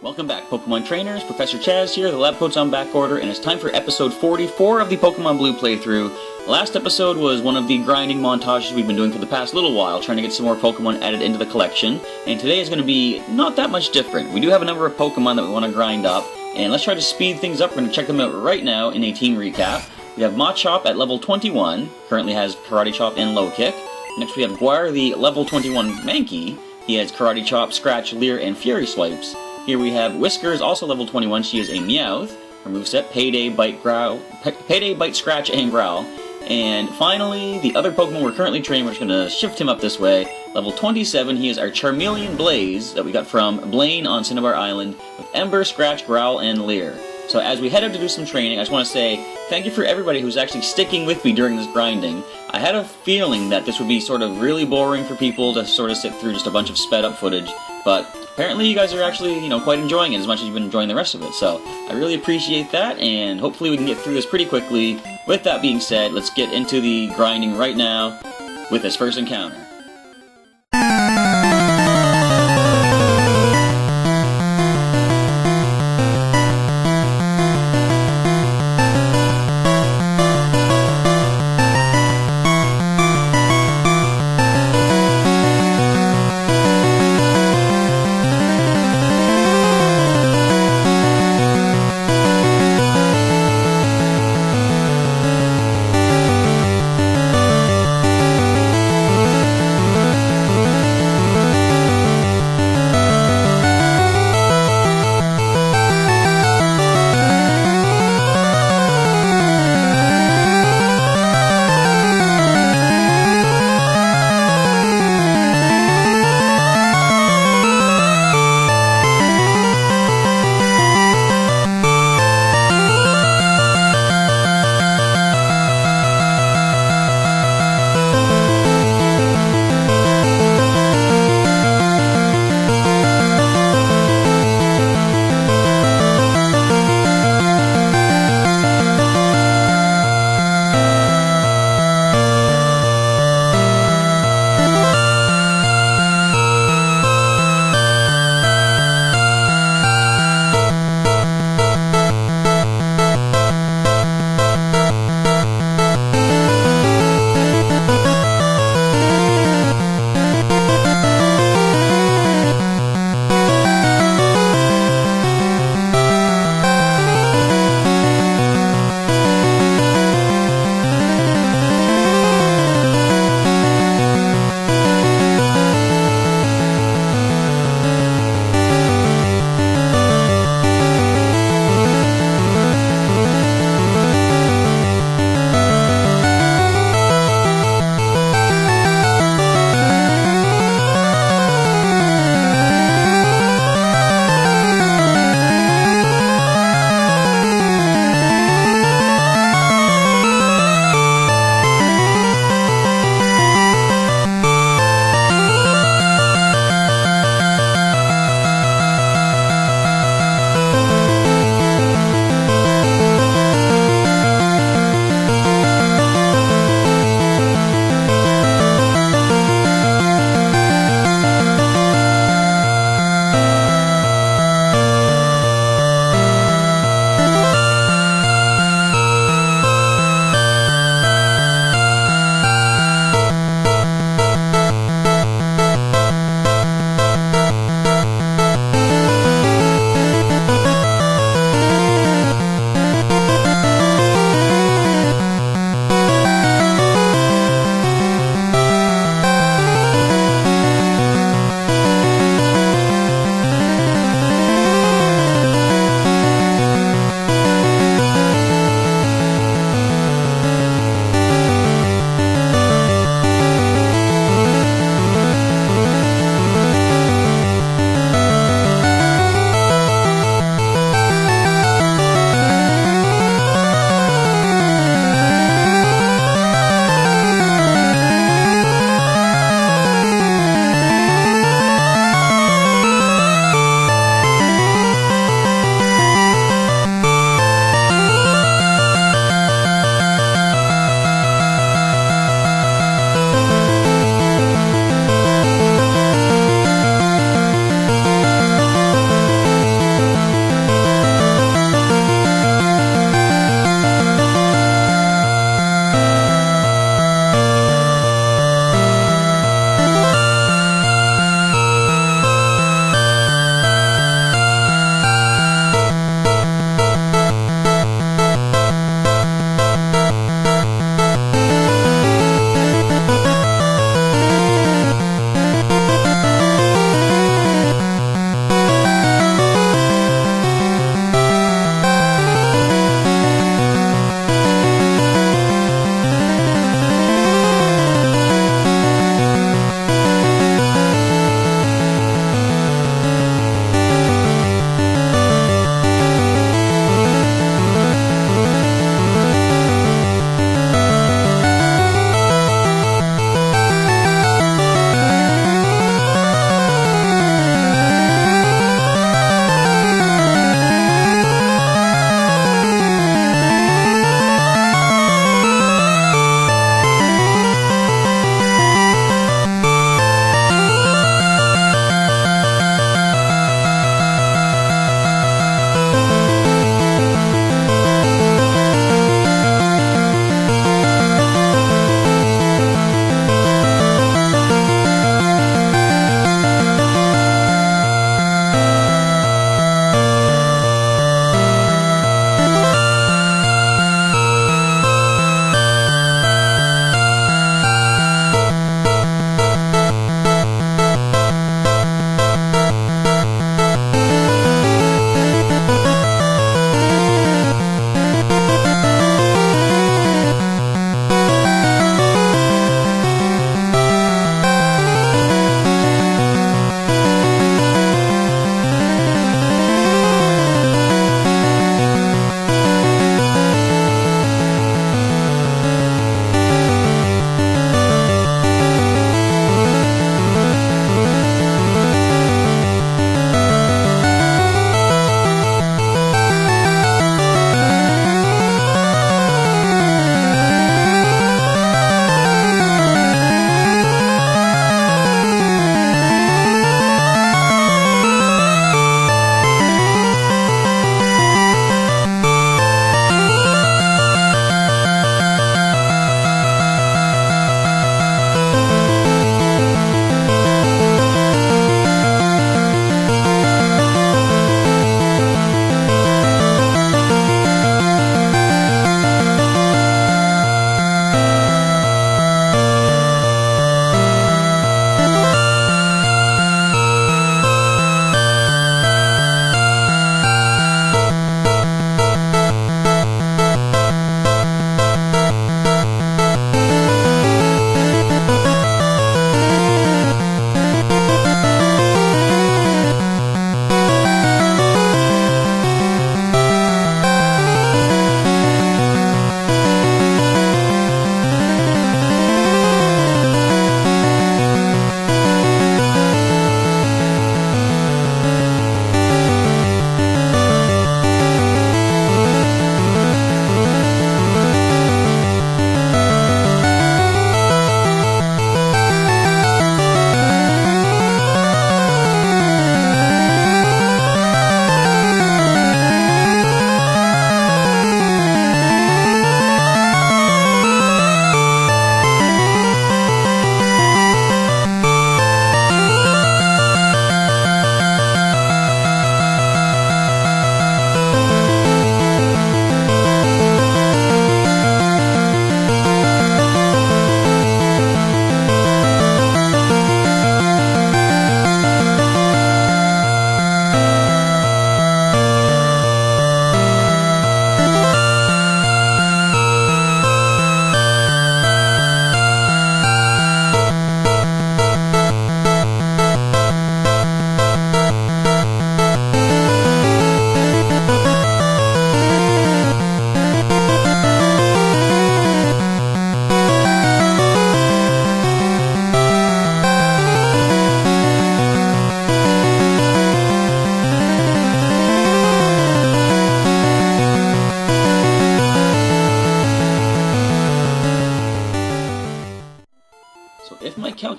Welcome back, Pokemon trainers. Professor Chaz here, the lab coat's on back order, and it's time for episode 44 of the Pokemon Blue playthrough. Last episode was one of the grinding montages we've been doing for the past little while, trying to get some more Pokemon added into the collection, and today is going to be not that much different. We do have a number of Pokemon that we want to grind up, and let's try to speed things up. We're going to check them out right now in a team recap. We have Machop at level 21, currently has Karate Chop and Low Kick. Next we have Guire, the level 21 Mankey. He has Karate Chop, Scratch, Leer, and Fury Swipes. Here we have Whiskers, also level 21. She is a Meowth. Her moveset, Payday, Bite, Scratch, and Growl. And finally, the other Pokemon we're currently training, we're just going to shift him up this way. Level 27, he is our Charmeleon Blaze that we got from Blaine on Cinnabar Island with Ember, Scratch, Growl, and Leer. So as we head out to do some training, I just want to say thank you for everybody who's actually sticking with me during this grinding. I had a feeling that this would be sort of really boring for people to sort of sit through just a bunch of sped up footage, but apparently you guys are actually, quite enjoying it as much as you've been enjoying the rest of it. So I really appreciate that, and hopefully we can get through this pretty quickly. With that being said, let's get into the grinding right now with this first encounter.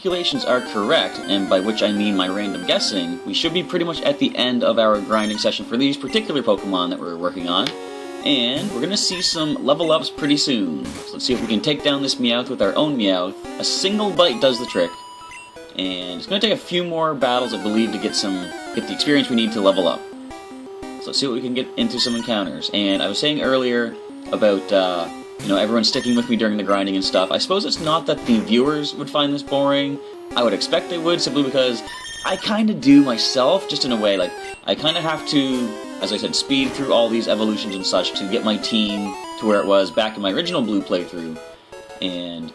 calculations are correct, and by which I mean my random guessing, we should be pretty much at the end of our grinding session for these particular Pokemon that we're working on. And we're gonna see some level ups pretty soon. So let's see if we can take down this Meowth with our own Meowth. A single bite does the trick. And it's gonna take a few more battles, I believe, to get the experience we need to level up. So let's see what we can get into some encounters. And I was saying earlier about, everyone sticking with me during the grinding and stuff. I suppose it's not that the viewers would find this boring. I would expect they would, simply because I kinda do myself, just in a way. Like, I kinda have to, as I said, speed through all these evolutions and such to get my team to where it was back in my original Blue playthrough. And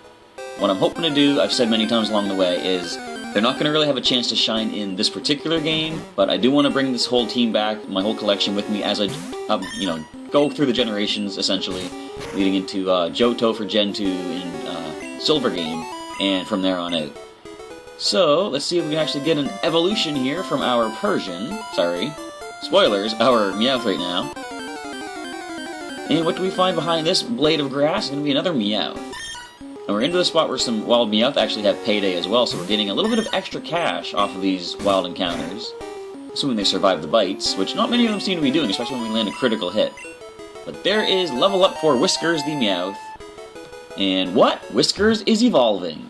what I'm hoping to do, I've said many times along the way, is they're not going to really have a chance to shine in this particular game, but I do want to bring this whole team back, my whole collection with me as I, go through the generations, essentially, leading into Johto for Gen 2 in Silver Game, and from there on out. So, let's see if we can actually get an evolution here from our Persian. Sorry. Spoilers, our Meowth right now. And what do we find behind this blade of grass? It's going to be another Meowth. And we're into the spot where some wild Meowth actually have payday as well, so we're getting a little bit of extra cash off of these wild encounters. Assuming they survive the bites, which not many of them seem to be doing, especially when we land a critical hit. But there is level up for Whiskers the Meowth. And what? Whiskers is evolving.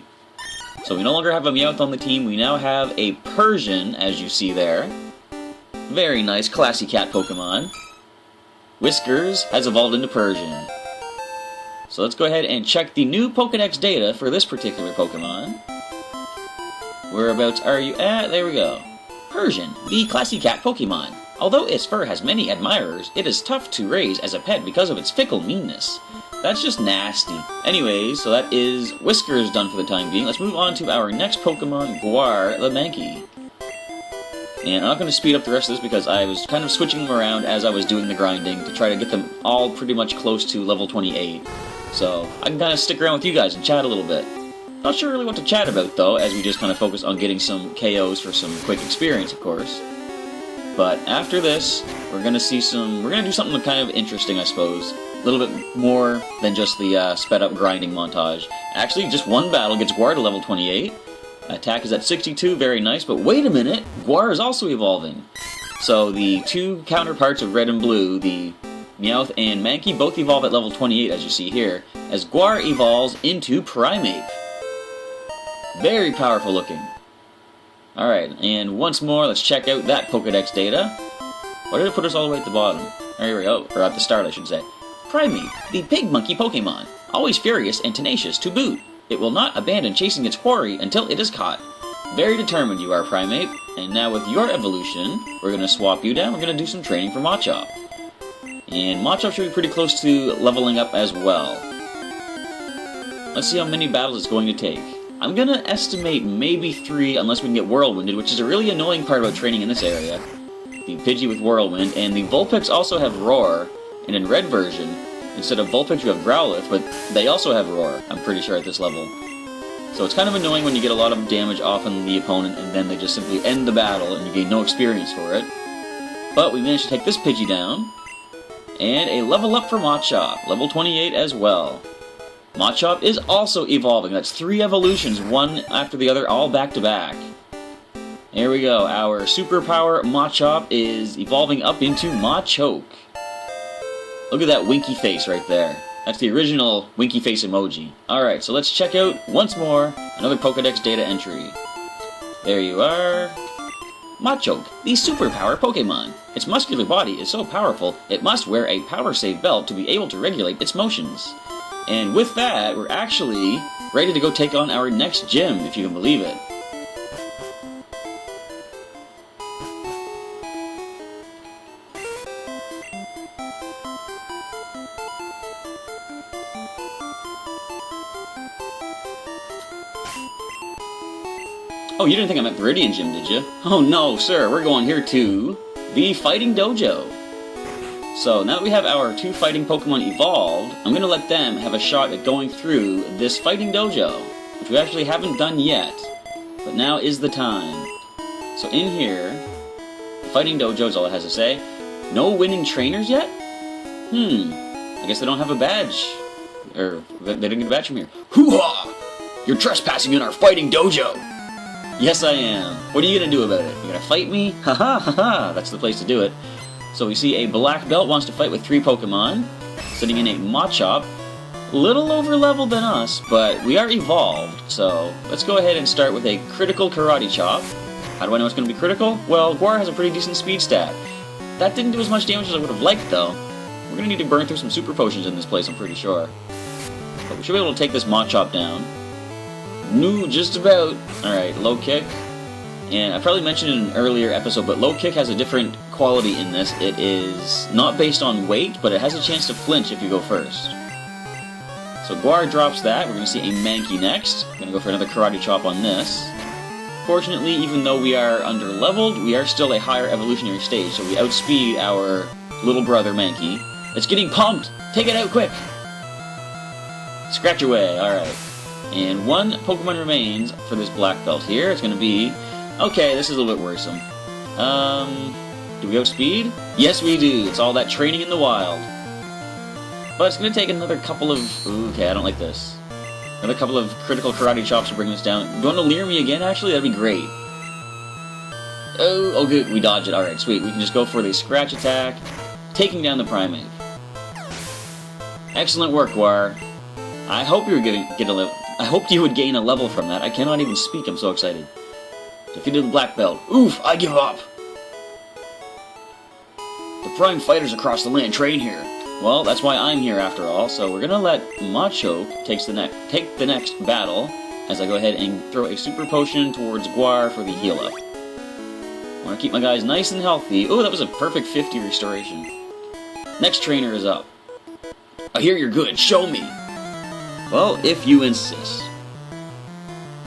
So we no longer have a Meowth on the team, we now have a Persian, as you see there. Very nice, classy cat Pokemon. Whiskers has evolved into Persian. So let's go ahead and check the new Pokedex data for this particular Pokemon. Whereabouts are you at? There we go. Persian, the classy cat Pokemon. Although its fur has many admirers, it is tough to raise as a pet because of its fickle meanness. That's just nasty. Anyways, so that is Whiskers done for the time being. Let's move on to our next Pokemon, Guar the Mankey. And I'm not going to speed up the rest of this because I was kind of switching them around as I was doing the grinding to try to get them all pretty much close to level 28. So I can kind of stick around with you guys and chat a little bit. Not sure really what to chat about though, as we just kind of focus on getting some KOs for some quick experience, of course. But after this, we're going to do something kind of interesting, I suppose. A little bit more than just the sped up grinding montage. Actually, just one battle gets Guar to level 28. Attack is at 62, very nice, but wait a minute, Guar is also evolving. So the two counterparts of Red and Blue, the Meowth and Mankey, both evolve at level 28, as you see here, as Guar evolves into Primeape. Very powerful looking. Alright, and once more, let's check out that Pokedex data. Why did it put us all the way at the bottom? There we go, or at the start, I should say. Primeape, the pig monkey Pokemon, always furious and tenacious to boot. It will not abandon chasing its quarry until it is caught. Very determined you are, Primeape. And now with your evolution, we're going to swap you down. We're going to do some training for Machop. And Machop should be pretty close to leveling up as well. Let's see how many battles it's going to take. I'm going to estimate maybe 3 unless we can get Whirlwinded, which is a really annoying part about training in this area. The Pidgey with Whirlwind, and the Vulpix also have Roar. And in Red version, instead of Vulpix, you have Growlithe, but they also have Roar, I'm pretty sure, at this level. So it's kind of annoying when you get a lot of damage off on the opponent, and then they just simply end the battle, and you gain no experience for it. But we managed to take this Pidgey down, and a level up for Machop, level 28 as well. Machop is also evolving. That's 3 evolutions, one after the other, all back to back. There we go, our superpower Machop is evolving up into Machoke. Look at that winky face right there. That's the original winky face emoji. Alright, so let's check out, once more, another Pokedex data entry. There you are. Machoke, the superpower Pokemon. Its muscular body is so powerful, it must wear a power save belt to be able to regulate its motions. And with that, we're actually ready to go take on our next gym, if you can believe it. Oh, you didn't think I meant Viridian Gym, did you? Oh no, sir, we're going here to the Fighting Dojo. So, now that we have our 2 fighting Pokemon evolved, I'm going to let them have a shot at going through this Fighting Dojo, which we actually haven't done yet, but now is the time. So in here, the Fighting Dojo is all it has to say. No winning trainers yet? I guess they don't have a badge. Or, they didn't get a badge from here. Hoo-ha! You're trespassing in our Fighting Dojo! Yes, I am. What are you gonna do about it? You gonna fight me? Haha, haha, that's the place to do it. So we see a black belt wants to fight with 3 Pokemon, sitting in a Machop. Little over leveled than us, but we are evolved, so let's go ahead and start with a critical Karate Chop. How do I know it's going to be critical? Well, Guar has a pretty decent speed stat. That didn't do as much damage as I would have liked, though. We're going to need to burn through some super potions in this place, I'm pretty sure. But we should be able to take this Machop down. No, just about. Alright, low kick. And I probably mentioned in an earlier episode, but low kick has a different quality in this. It is not based on weight, but it has a chance to flinch if you go first. So Guar drops that. We're going to see a Mankey next. Going to go for another Karate Chop on this. Fortunately, even though we are under-leveled, we are still a higher evolutionary stage, so we outspeed our little brother Mankey. It's getting pumped! Take it out quick! Scratch away, alright. And 1 Pokemon remains for this black belt here. It's going to be... Okay, this is a little bit worrisome. Do we outspeed? Yes, we do. It's all that training in the wild. But it's going to take another couple of... Ooh, okay, I don't like this. Another couple of critical Karate Chops to bring this down. Do you want to leer me again, actually? That'd be great. Oh, good. We dodge it. Alright, sweet. We can just go for the Scratch attack, taking down the Primeape. Excellent work, Guar. I hope you would get a level. I hoped you would gain a level from that. I cannot even speak. I'm so excited. Defeated the black belt. Oof, I give up. The prime fighters across the land train here. Well, that's why I'm here after all, so we're gonna let Machoke take the next battle as I go ahead and throw a super potion towards Guar for the heal up. I want to keep my guys nice and healthy. Oh, that was a perfect 50 restoration. Next trainer is up. I hear you're good, show me! Well, if you insist.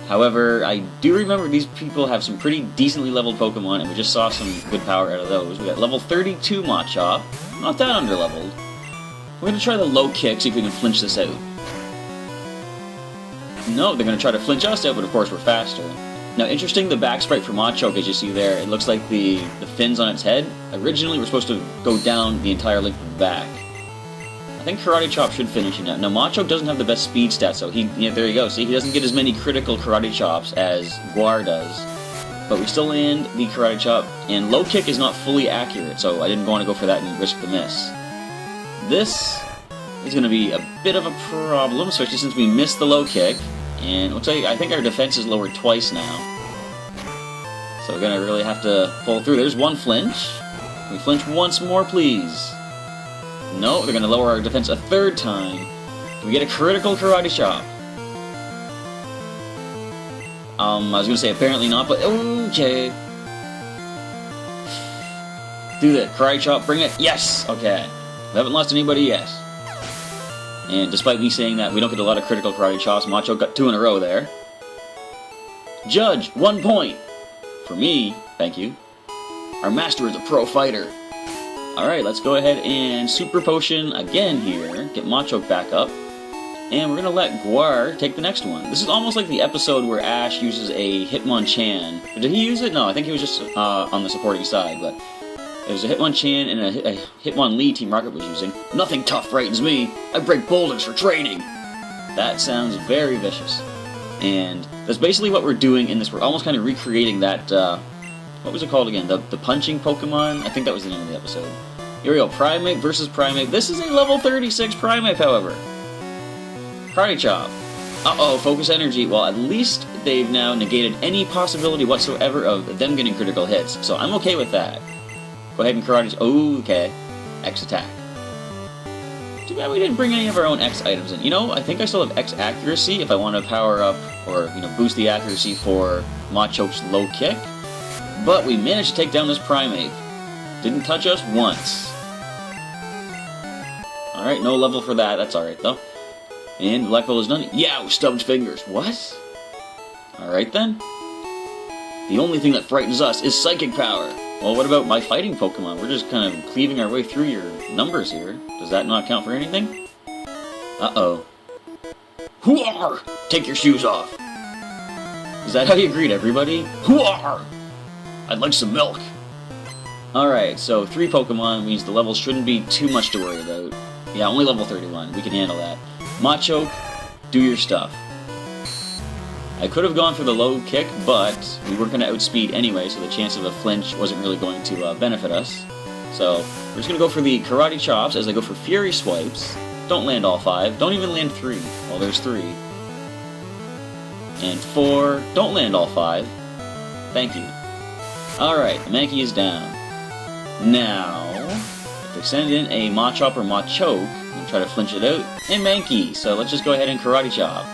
However, I do remember these people have some pretty decently leveled Pokemon, and we just saw some good power out of those. We got level 32 Machop, not that underleveled. We're going to try the low kick, see if we can flinch this out. No, they're going to try to flinch us out, but of course we're faster. Now, interesting, the back sprite for Machoke, as you see there, it looks like the fins on its head. Originally, we're supposed to go down the entire length of the back. I think Karate Chop should finish him now. Now, Machoke doesn't have the best speed stats, so there you go. See, he doesn't get as many critical Karate Chops as Guar does. But we still land the Karate Chop, and low kick is not fully accurate, so I didn't want to go for that and risk the miss. This is going to be a bit of a problem, especially since we missed the low kick. And it looks like I think our defense is lowered twice now. So we're going to really have to pull through. There's 1 flinch. Can we flinch once more, please? No, they're going to lower our defense a 3rd time. Can we get a critical Karate Chop? I was going to say apparently not, but okay. Do that. Karate Chop, bring it. Yes! Okay. We haven't lost anybody yet. And despite me saying that, we don't get a lot of critical Karate Chops. Macho got 2 in a row there. Judge, 1 point. For me, thank you. Our master is a pro fighter. Alright, let's go ahead and Super Potion again here. Get Machoke back up. And we're going to let Guar take the next one. This is almost like the episode where Ash uses a Hitmonchan. Did he use it? No, I think he was just on the supporting side, but... It was a Hitmonchan and a Hitmonlee Team Rocket was using. Nothing tough frightens me. I break boulders for training. That sounds very vicious. And that's basically what we're doing in this. We're almost kind of recreating that, what was it called again? The punching Pokemon? I think that was the name of the episode. Here we go. Primeape versus Primeape. This is a level 36 Primeape, however. Karate Chop. Uh-oh, focus energy. Well, at least they've now negated any possibility whatsoever of them getting critical hits. So I'm okay with that. Go ahead and Karate... Oh, okay. X attack. Too bad we didn't bring any of our own X items in. You know, I think I still have X accuracy if I want to power up or, boost the accuracy for Machoke's low kick. But we managed to take down this Primeape. Didn't touch us once. Alright, no level for that. That's alright, though. And Black Belt is done. Yeah, stubbed fingers. What? Alright, then. The only thing that frightens us is psychic power. Well, what about my fighting Pokemon? We're just kind of cleaving our way through your numbers here. Does that not count for anything? Uh-oh. Hooar! Take your shoes off. Is that how you greet everybody? Hooar! I'd like some milk. Alright, so 3 Pokemon means the levels shouldn't be too much to worry about. Yeah, only level 31. We can handle that. Machoke, do your stuff. I could have gone for the low kick, but we weren't going to outspeed anyway, so the chance of a flinch wasn't really going to benefit us. So we're just going to go for the karate chops as I go for fury swipes. Don't land all 5. Don't even land 3. Well, there's 3. And 4. Don't land all 5. Thank you. Alright, Mankey is down. Now, if they send in a Machop or Machoke, I'm going to try to flinch it out. And Mankey, so let's just go ahead and karate chop.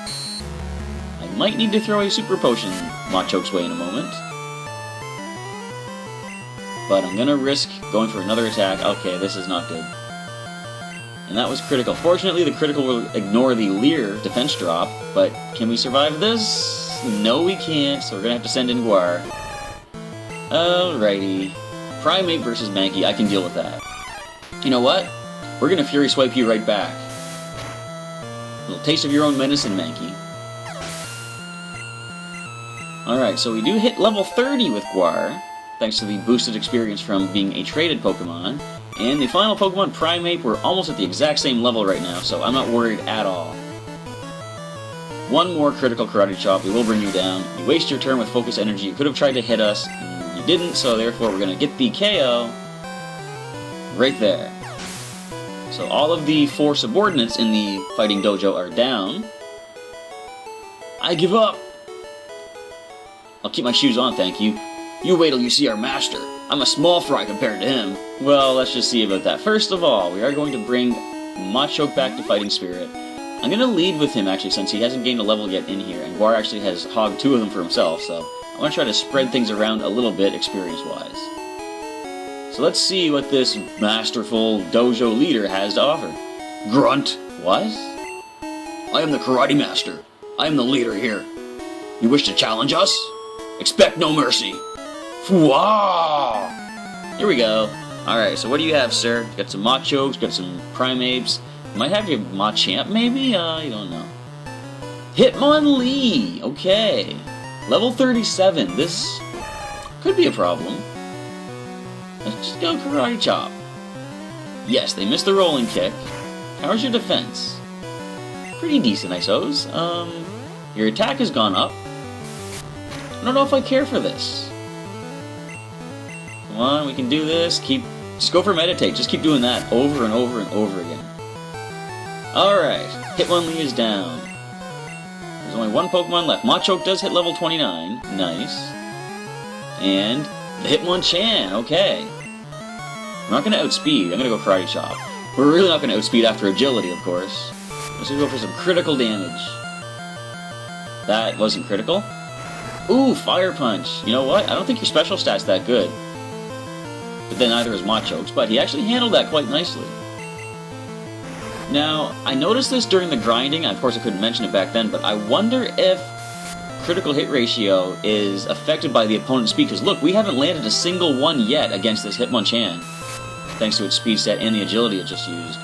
I might need to throw a super potion Machoke's way in a moment. But I'm going to risk going for another attack. Okay, this is not good. And that was critical. Fortunately, the critical will ignore the Leer defense drop, but can we survive this? No, we can't, so we're going to have to send in Guar. Alrighty. Primate versus Mankey, I can deal with that. You know what? We're going to Fury Swipe you right back. A little taste of your own medicine, Mankey. Alright, so we do hit level 30 with Guar, thanks to the boosted experience from being a traded Pokemon. And the final Pokemon, Primate, we're almost at the exact same level right now, so I'm not worried at all. One more critical karate chop, we will bring you down. You waste your turn with focus energy, you could have tried to hit us, and you didn't, so therefore we're going to get the KO right there. So all of the 4 subordinates in the Fighting Dojo are down. I give up! I'll keep my shoes on, thank you. You wait till you see our master. I'm a small fry compared to him. Well, let's just see about that. First of all, we are going to bring Machoke back to Fighting Spirit. I'm going to lead with him, actually, since he hasn't gained a level yet in here, and Guar actually has hogged 2 of them for himself, so I want to try to spread things around a little bit, experience-wise. So let's see what this masterful dojo leader has to offer. Grunt. What? I am the karate master. I am the leader here. You wish to challenge us? Expect no mercy. Wow! Here we go. Alright, so what do you have, sir? Got some Machokes, got some Primates. Might have your Machamp, maybe? I don't know. Hitmonlee! Okay. Level 37. This could be a problem. Let's just go Karate Chop. Yes, they missed the rolling kick. How's your defense? Pretty decent, I suppose. Your attack has gone up. I don't know if I care for this. Come on, we can do this. Just go for Meditate. Just keep doing that over and over and over again. Alright, Hitmonlee is down. There's only 1 Pokemon left. Machoke does hit level 29. Nice. And the Hitmonchan. Okay. I'm not going to outspeed. I'm going to go Karate Chop. We're really not going to outspeed after Agility, of course. Let's go for some critical damage. That wasn't critical. Ooh, Fire Punch. You know what? I don't think your special stat's that good. But then neither is Machoke's, but he actually handled that quite nicely. Now, I noticed this during the grinding, of course I couldn't mention it back then, but I wonder if critical hit ratio is affected by the opponent's speed, because look, we haven't landed a single one yet against this Hitmonchan, thanks to its speed stat and the agility it just used.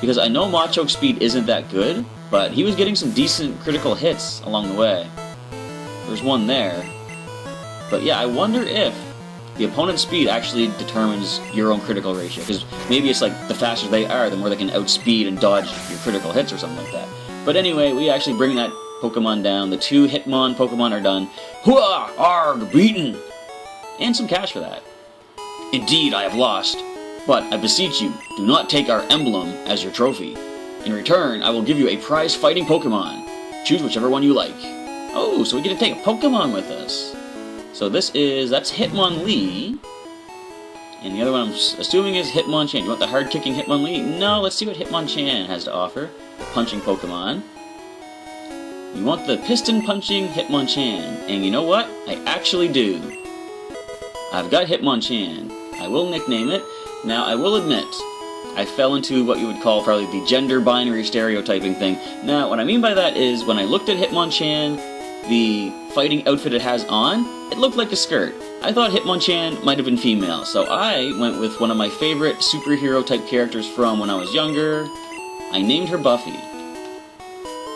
Because I know Machoke's speed isn't that good, but he was getting some decent critical hits along the way. There's one there. But yeah, I wonder if the opponent's speed actually determines your own critical ratio, because maybe it's like the faster they are, the more they can outspeed and dodge your critical hits or something like that. But anyway, we actually bring that Pokemon down. The 2 Hitmon Pokemon are done. Hooah! Arg! Beaten! And some cash for that. Indeed, I have lost. But I beseech you, do not take our emblem as your trophy. In return, I will give you a prize fighting Pokemon. Choose whichever one you like. Oh, so we get to take a Pokemon with us. So that's Hitmonlee. And the other one I'm assuming is Hitmonchan. You want the hard-kicking Hitmonlee? No, let's see what Hitmonchan has to offer. Punching Pokemon. You want the piston-punching Hitmonchan. And you know what? I actually do. I've got Hitmonchan. I will nickname it. Now, I will admit, I fell into what you would call probably the gender binary stereotyping thing. Now, what I mean by that is, when I looked at Hitmonchan, the fighting outfit it has on, it looked like a skirt. I thought Hitmonchan might have been female, so I went with one of my favorite superhero-type characters from when I was younger. I named her Buffy.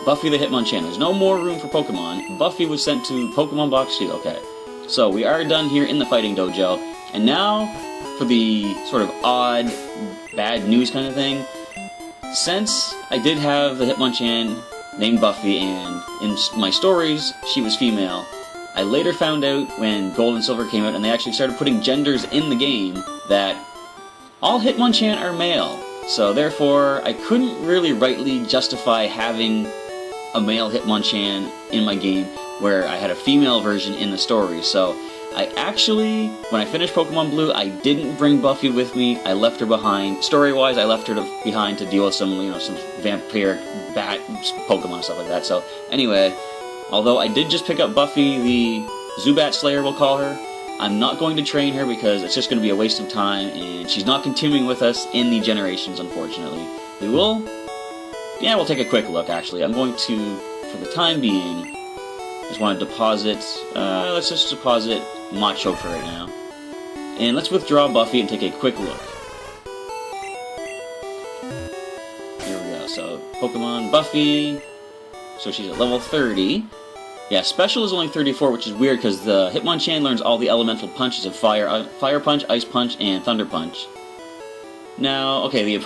Buffy the Hitmonchan. There's no more room for Pokemon. Buffy was sent to Pokemon Box 2. Okay. So, we are done here in the Fighting Dojo. And now, for the sort of odd, bad news kind of thing. Since I did have the Hitmonchan named Buffy, and in my stories, she was female. I later found out when Gold and Silver came out and they actually started putting genders in the game that all Hitmonchan are male. So therefore, I couldn't really rightly justify having a male Hitmonchan in my game where I had a female version in the story. So I actually, when I finished Pokemon Blue, I didn't bring Buffy with me. I left her behind. Story-wise, I left her behind to deal with some, some vampire bat Pokemon and stuff like that. So anyway, although I did just pick up Buffy, the Zubat Slayer, we'll call her, I'm not going to train her because it's just going to be a waste of time, and she's not continuing with us in the generations, unfortunately. We'll take a quick look, actually. I'm going to, for the time being, just want to deposit, let's just deposit Machoke for right now. And let's withdraw Buffy and take a quick look. Here we go, so Pokemon Buffy, so she's at level 30. Yeah, Special is only 34, which is weird because the Hitmonchan learns all the elemental punches of Fire Punch, Ice Punch, and Thunder Punch. Now, okay, the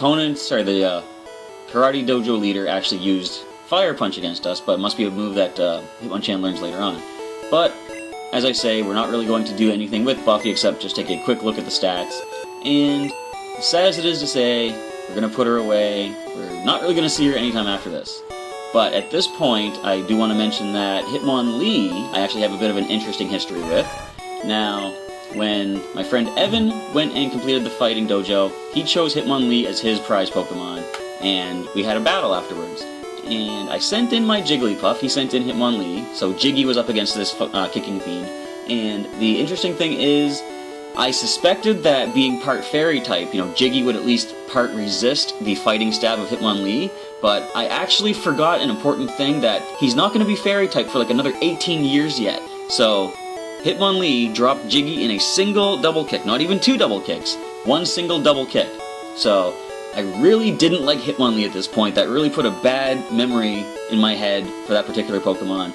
Karate Dojo leader actually used Fire Punch against us, but it must be a move that Hitmonchan learns later on. But, as I say, we're not really going to do anything with Buffy except just take a quick look at the stats. And, as sad as it is to say, we're going to put her away. We're not really going to see her anytime after this. But at this point, I do want to mention that Hitmonlee, I actually have a bit of an interesting history with. Now, when my friend Evan went and completed the fighting dojo, he chose Hitmonlee as his prize Pokemon, and we had a battle afterwards. And I sent in my Jigglypuff, he sent in Hitmonlee, so Jiggy was up against this kicking fiend. And the interesting thing is, I suspected that being part fairy type, Jiggy would at least part resist the fighting stab of Hitmonlee, but I actually forgot an important thing, that he's not going to be fairy type for like another 18 years yet. So, Hitmonlee dropped Jiggy in a single double kick, not even two double kicks, one single double kick. So, I really didn't like Hitmonlee at this point. That really put a bad memory in my head for that particular Pokemon.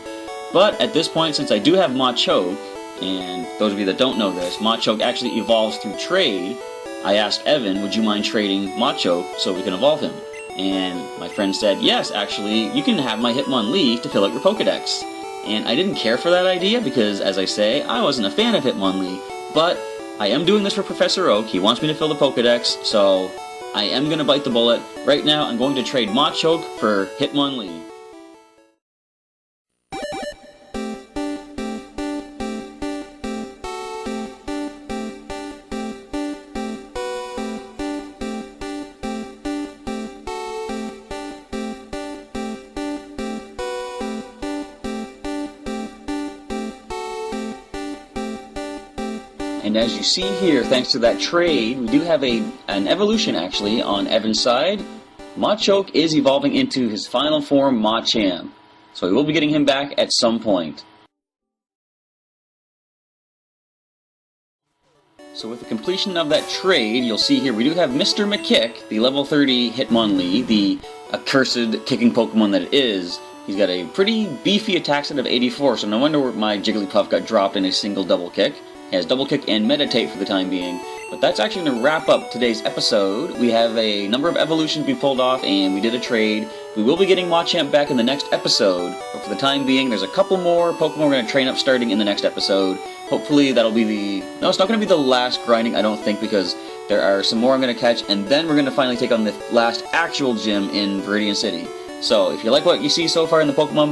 But at this point, since I do have Machoke, and those of you that don't know this, Machoke actually evolves through trade. I asked Evan, would you mind trading Machoke so we can evolve him? And my friend said, yes, actually, you can have my Hitmonlee to fill out your Pokedex. And I didn't care for that idea because, as I say, I wasn't a fan of Hitmonlee. But I am doing this for Professor Oak. He wants me to fill the Pokedex, so I am going to bite the bullet. Right now, I'm going to trade Machoke for Hitmonlee. And as you see here, thanks to that trade, we do have an evolution actually on Evan's side. Machoke is evolving into his final form, Machamp. So we will be getting him back at some point. So with the completion of that trade, you'll see here we do have Mr. McKick, the level 30 Hitmonlee, the accursed kicking Pokemon that it is. He's got a pretty beefy attack set of 84, so no wonder my Jigglypuff got dropped in a single double kick. He has Double Kick and Meditate for the time being. But that's actually going to wrap up today's episode. We have a number of evolutions we pulled off, and we did a trade. We will be getting Machamp back in the next episode, but for the time being, there's a couple more Pokemon we're going to train up starting in the next episode. Hopefully that'll be the... No, it's not going to be the last grinding, I don't think, because there are some more I'm going to catch, and then we're going to finally take on the last actual gym in Viridian City. So, if you like what you see so far in the Pokemon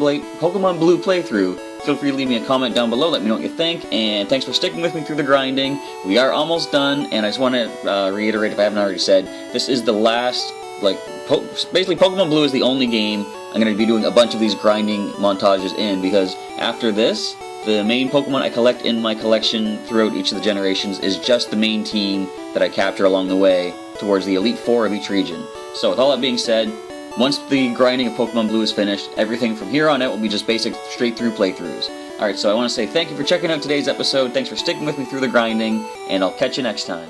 Blue playthrough, feel free to leave me a comment down below, let me know what you think, and thanks for sticking with me through the grinding. We are almost done, and I just want to reiterate, if I haven't already said, this is the last, basically Pokemon Blue is the only game I'm going to be doing a bunch of these grinding montages in, because after this, the main Pokemon I collect in my collection throughout each of the generations is just the main team that I capture along the way towards the Elite Four of each region. So with all that being said, once the grinding of Pokemon Blue is finished, everything from here on out will be just basic straight-through playthroughs. Alright, so I want to say thank you for checking out today's episode, thanks for sticking with me through the grinding, and I'll catch you next time.